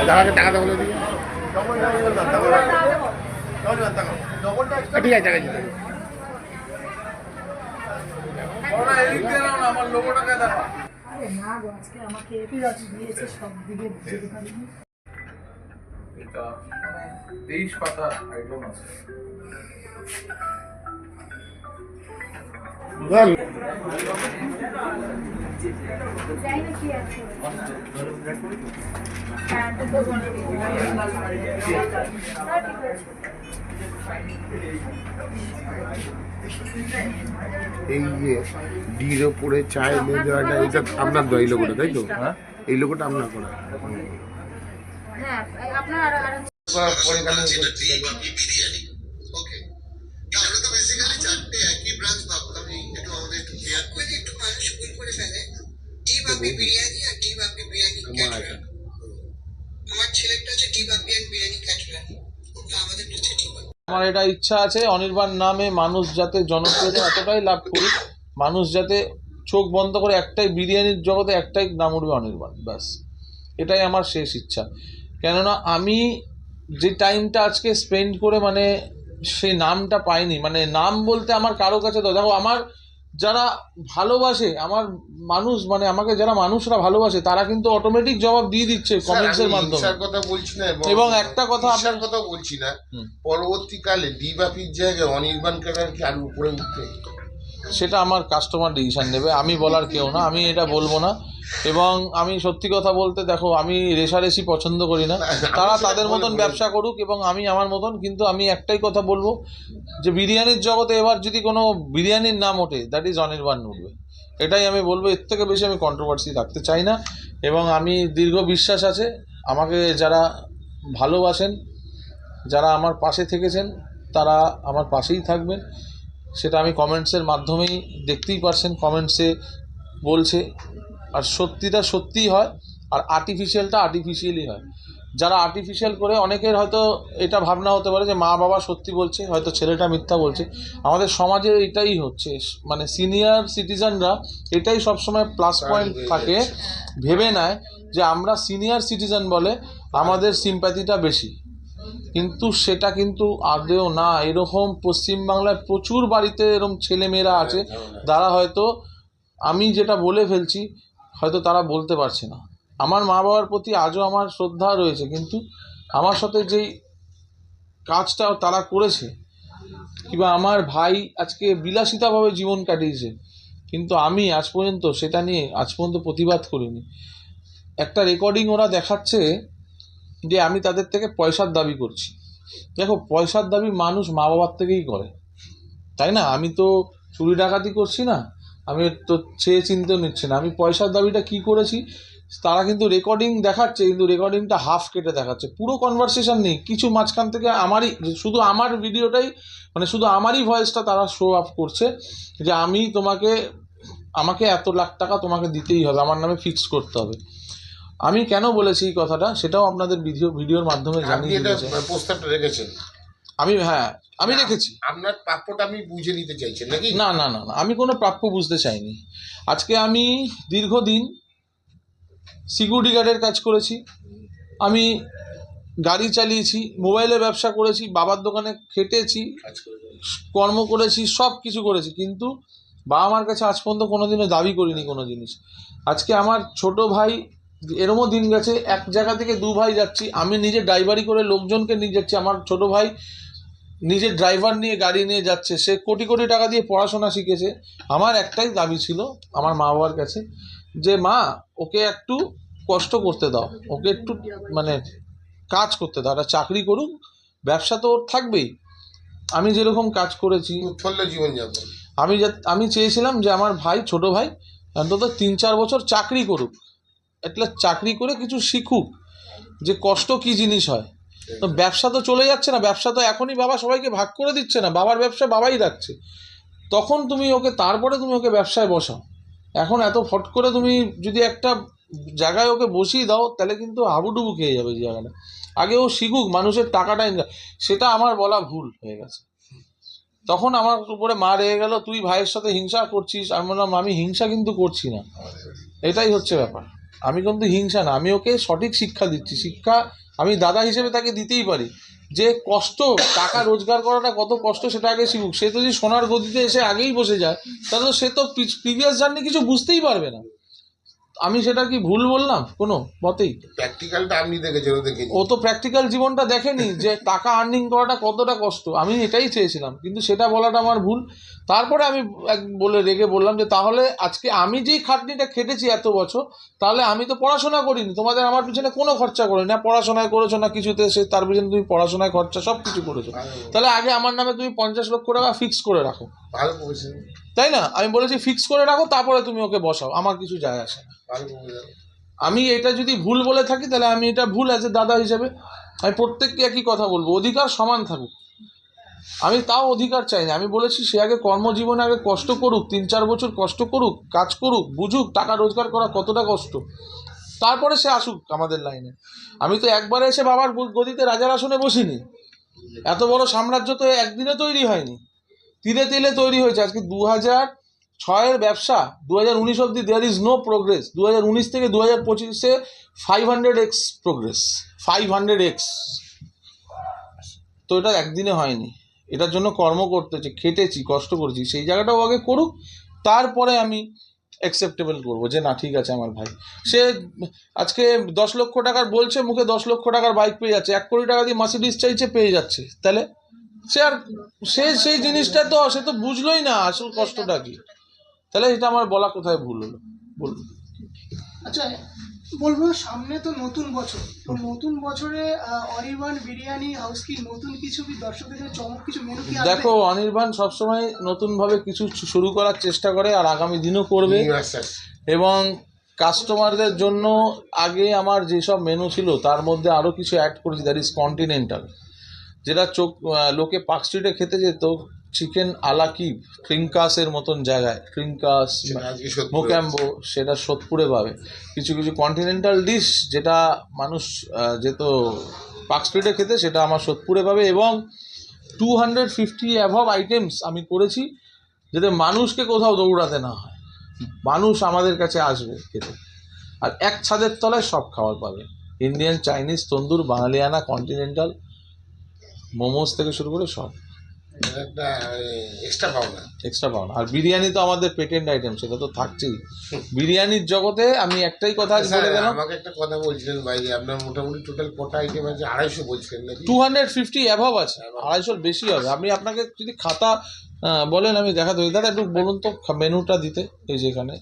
দাদাকে টাকাটা বলে দিই। ঠিক আছে, টাকা দিতে হবে। আমার লোগোটাকে দেখো। আরে না গো, আজকে আমাকে দিয়েছে সব দিকে বুঝতে পারিনি। এটা 23 পাতা আইটেম আছে। বল। যাই না কি আছে এই যে ডির ওপরে চায় নিয়ে দেওয়াটা, এটা আপনার এই লোকটা, তাই তো? হ্যাঁ, এই লোকটা আপনার করা। হ্যাঁ আপনার পরে কেন বিরিয়ানি ওকে আমরা তো বেসিক্যালি চারটে একই ব্রাঞ্চ ভাবতাম একটু আমাদের একটু ক্লিয়ার করে একটু মানুষ ভুল করে ফেলে ডি বাপি বিরিয়ানি আর ডি বাপি বিরিয়ানি ক্যাটারার আমার ছেলেটা আছে D Bapi and biryani caterer আমাদের তো ঠিক আছে। আমার এটা ইচ্ছা আছে অনির্বাণ নামে মানুষ যাতে জনপ্রিয়তা এতটাই লাভ করুক, মানুষ যাতে চোখ বন্ধ করে একটাই বিরিয়ানির জগতে একটাই নাম উঠবে অনির্বাণ, ব্যাস এটাই আমার শেষ ইচ্ছা। কেননা আমি যে টাইমটা আজকে স্পেন্ড করে মানে সেই নামটা পাইনি, মানে নাম বলতে আমার কারো কাছে দেখো আমার যারা ভালোবাসে আমার মানুষ, মানে আমাকে যারা মানুষরা ভালোবাসে তারা কিন্তু অটোমেটিক জবাব দিয়ে দিচ্ছে কমেন্টসের মাধ্যমে। কথা বলছি না, এবং একটা কথা আপনার কথা বলছি না, পরবর্তীকালে ডি বাপির জায়গায় অনির্বাণ ক্যাটার কি আর উপরে উঠবে, সেটা আমার কাস্টমার ডিসিশন নেবে, আমি বলার কেউ না, আমি এটা বলবো না। এবং আমি সত্যি কথা বলতে দেখো আমি রেশারেশি পছন্দ করি না, তারা তাদের মতন ব্যবসা করুক এবং আমি আমার মতন। কিন্তু আমি একটাই কথা বলবো যে বিরিয়ানির জগতে এবার যদি কোনো বিরিয়ানির নাম ওঠে দ্যাট ইজ অনির্বাণ উঠবে, এটাই আমি বলবো। এর থেকে বেশি আমি কন্ট্রোভার্সি রাখতে চাই না। এবং আমি দীর্ঘ বিশ্বাস আছে আমাকে যারা ভালোবাসেন, যারা আমার পাশে থেকেছেন তারা আমার পাশেই থাকবেন, সেটা আমি কমেন্টসের মাধ্যমেই দেখতেই পারছেন, কমেন্টসে বলছে। আর সত্যিটা সত্যিই হয়, আর আর্টিফিশিয়ালটা আর্টিফিশিয়ালই হয়। যারা আর্টিফিশিয়াল করে অনেকের হয়তো এটা ভাবনা হতে পারে যে মা বাবা সত্যি বলছে, হয়তো ছেলেটা মিথ্যা বলছে। আমাদের সমাজে এটাই হচ্ছে, মানে সিনিয়র সিটিজেনরা এটাই সবসময় প্লাস পয়েন্ট থাকে, ভেবে নেয় যে আমরা সিনিয়র সিটিজেন বলে আমাদের সিম্প্যাথিটা বেশি, কিন্তু সেটা কিন্তু আদৌ না। এরকম পশ্চিমবাংলায় প্রচুর বাড়িতে এরকম ছেলেমেয়েরা আছে যারা হয়তো আমি যেটা বলে ফেলছি হয়তো তারা বলতে পারছে না। আমার মা বাবার প্রতি আজও আমার শ্রদ্ধা রয়েছে, কিন্তু আমার সাথে যেই কাজটা তারা করেছে, কিংবা আমার ভাই আজকে বিলাসিতাভাবে জীবন কাটিয়েছে, কিন্তু আমি আজ পর্যন্ত সেটা নিয়ে আজ পর্যন্ত প্রতিবাদ করিনি। একটা রেকর্ডিং ওরা দেখাচ্ছে যে আমি তাদের থেকে পয়সার দাবি করছি। দেখো পয়সার দাবি মানুষ মা বাবার থেকেই করে, তাই না? আমি তো চুরি ডাকাতি করছি না, আমি তো চেয়ে চিনতেও নিচ্ছি না। আমি পয়সার দাবিটা কি করেছি তারা কিন্তু রেকর্ডিং দেখাচ্ছে, কিন্তু রেকর্ডিংটা হাফ কেটে দেখাচ্ছে, পুরো কনভারসেশন নেই কিছু, মাঝখান থেকে আমারই শুধু আমার ভিডিওটাই, মানে শুধু আমারই ভয়েসটা তারা শো অফ করছে যে আমি আমাকে এত লাখ টাকা তোমাকে দিতেই হবে, আমার নামে ফিক্স করতে হবে। আমি কেন বলেছি এই কথাটা সেটাও আপনাদের ভিডিওর মাধ্যমে জানিয়ে দিয়েছি। প্রস্তাবটা রেখেছেন? আমি রেখেছি। আপনার প্রাপ্যটা আমি বুঝে নিতে চাইছেন নাকি? না না না না, আমি কোনো প্রাপ্য বুঝতে চাইনি। আজকে আমি দীর্ঘদিন সিকিউরিটি গার্ডের কাজ করেছি, আমি গাড়ি চালিয়েছি, মোবাইলের ব্যবসা করেছি, বাবার দোকানে খেটেছি, কর্ম করেছি, সব কিছু করেছি, কিন্তু বাবা মার কাছে আজ পর্যন্ত কোনোদিনও দাবি করিনি কোনো জিনিস। আজকে আমার ছোট ভাই, এরমও দিন গেছে এক জায়গা থেকে দু ভাই যাচ্ছি, আমি নিজে ড্রাইভারি করে লোকজনকে নিয়ে যাচ্ছি, আমার ছোট ভাই নিজের ড্রাইভার নিয়ে গাড়ি নিয়ে যাচ্ছে, সে কোটি কোটি টাকা দিয়ে পড়াশোনা শিখেছে। আমার একটাই দাবি ছিল আমার মা বাবার কাছে যে মা ওকে একটু কষ্ট করতে দাও, ওকে একটু মানে কাজ করতে দাও, একটা চাকরি করুক, ব্যবসা তো ওর থাকবেই। আমি যেরকম কাজ করেছি জীবনযাপন আমি চেয়েছিলাম যে আমার ভাই, ছোট ভাই অন্তত 3-4 বছর চাকরি করুক, একটা চাকরি করে কিছু শিখুক যে কষ্ট কি জিনিস হয়। তো ব্যবসা তো চলে যাচ্ছে না, ব্যবসা তো এখনই বাবা সবাইকে ভাগ করে দিচ্ছে না, বাবার ব্যবসা বাবাই রাখছে, তখন তুমি ওকে তারপরে তুমি ওকে ব্যবসায় বসাও। এখন এত ফট করে তুমি যদি একটা জায়গায় ওকে বসিয়ে দাও তাহলে কিন্তু হাবুডুবু খেয়ে যাবে জায়গাটা। আগে ও শিখুক, মানুষের টাকাটা ইনকাম, সেটা আমার বলা ভুল হয়ে গেছে। তখন আমার উপরে মা রেগে গেল, তুই ভাইয়ের সাথে হিংসা করছিস। আমি বললাম আমি হিংসা কিন্তু করছি না, এটাই হচ্ছে ব্যাপার। আমি কিন্তু হিংসা না, আমি ওকে সঠিক শিক্ষা দিচ্ছি। শিক্ষা আমি দাদা হিসেবে তাকে দিতেই পারি, যে কষ্ট, টাকা রোজগার করাটা কত কষ্ট সেটা আগে শিখুক। সে তো যদি সোনার গদিতে এসে আগেই বসে যায়, তাহলে তো সে তো প্রিভিয়াস জার্নি কিছু বুঝতেই পারবে না। আমি সেটা কি ভুল বললাম কোনো মতেই? প্র্যাকটিক্যালটা আপনি দেখেছেন, ও দেখেনি। ও তো প্র্যাকটিক্যাল জীবনটা দেখেনি যে টাকা আর্নিং করাটা কতটা কষ্ট। আমি এটাই চেয়েছিলাম, কিন্তু সেটা বলাটা আমার ভুল। তারপরে আমি বলে রেগে বললাম যে তাহলে আজকে আমি যেই খাটনিটা খেটেছি এত বছর, তাহলে আমি তো পড়াশোনা করিনি, তোমাদের আমার পিছনে কোনো খরচা করিনি, না পড়াশোনায় করেছো না কিছুতে, সে তার পিছনে তুমি পড়াশোনায় খরচা সব কিছু করেছো, তাহলে আগে আমার নামে তুমি 50 লক্ষ টাকা ফিক্স করে রাখো, ভালো করেছেন, তাই না? আমি বলেছি ফিক্স করে রাখো, তারপরে তুমি ওকে বসাও, আমার কিছু যায় আসে না। ভালো করেছেন। আমি এটা যদি ভুল বলে থাকি তাহলে আমি এটা ভুল আছে দাদা হিসেবে। আমি প্রত্যেককে একই কথা বলবো, অধিকার সমান থাকুক। আমি তাও অধিকার চাই না, আমি বলেছি সে আগে কর্মজীবনে আগে কষ্ট করুক, 3-4 বছর কষ্ট করুক, কাজ করুক, বুঝুক টাকা রোজগার করা কতটা কষ্ট, তারপরে সে আসুক আমাদের লাইনে। আমি তো একবারে এসে বাবার গদিতে রাজার আসনে বসিনি। এত বড় সাম্রাজ্য তো একদিনে তৈরি হয়নি, তিলে তিলে তৈরি হয়েছে। আজকে 2006-এর ব্যবসা 2019 অব্দি দেয়ার ইজ নো প্রোগ্রেস। 2019 থেকে 2025-এ 500x প্রোগ্রেস, 500x। তো এটা একদিনে হয়নি, এটার জন্য কর্ম করতেছি, খেটেছি, কষ্ট করেছি, সেই জায়গাটাও আগে করুক, তারপরে আমি অ্যাকসেপ্টেবল করবো যে না ঠিক আছে আমার ভাই। সে আজকে 10 লক্ষ টাকার বলছে, মুখে 10 লক্ষ টাকার বাইক পেয়ে যাচ্ছে, 1 কোটি টাকা দিয়ে মার্সিডিজ চাইছে, পেয়ে যাচ্ছে, তাহলে সে আর সেই জিনিসটা তো সে তো বুঝলোই না আসল কষ্টটা কি। তাহলে এটা আমার বলা কোথায় ভুল হলো বলুন? আচ্ছা, বলবো সামনে তো নতুন বছর, তো নতুন বছরে অনির্বাণ বিরিয়ানি হাউস কি নতুন কিছু কি দর্শকদের জন্য চমক কিছু মেনু কি আসবে? দেখো, অনির্বাণ সবসময় নতুনভাবে কিছু শুরু করার চেষ্টা করে, আর আগামী দিনও করবে। এবং কাস্টমারদের জন্য আগে আমার যেসব মেনু ছিল তার মধ্যে আরও কিছু অ্যাড করেছি, দ্যাট ইজ কন্টিনেন্টাল, যেটা লোকে পার্ক স্ট্রিটে খেতে যেত, চিকেন আলা কি ট্রিঙ্কাসের মতন জায়গায়, ট্রিঙ্কাস মোক্যাম্বো, সেটা সোদপুরে পাবে। কিছু কিছু কন্টিনেন্টাল ডিশ যেটা মানুষ যেত পার্ক স্ট্রিটে খেতে, সেটা আমার সোদপুরে পাবে। এবং 250 অ্যাভব আইটেমস আমি করেছি, যাতে মানুষকে কোথাও দৌড়াতে না হয়, মানুষ আমাদের কাছে আসবে খেতে, আর এক ছাদের তলায় সব খাবার পাবে, ইন্ডিয়ান, চাইনিজ, তন্দুর, বাঙালিয়ানা, কন্টিনেন্টাল, মোমোস থেকে শুরু করে সব একটা এক্সট্রা পাওনা। আর বিরিয়ানি তো আমাদের পেটেন্ট আইটেম, সেটা তো থাকছেই। বিরিয়ানির জগতে আমি একটাই কথা বলে গেলাম। আমাকে একটা কথা বলছিলেন ভাই, আপনার মোটামুটি টোটাল কটা আইটেম আছে? 250 বলছিলেন নাকি? 250 অ্যাভব আছে, 250-র বেশি হবে। আমি আপনাকে যদি খাতা বলেন আমি দেখাতে পারি। দাদা একটু বলুন তো মেনুটা দিতে, এই যে এখানে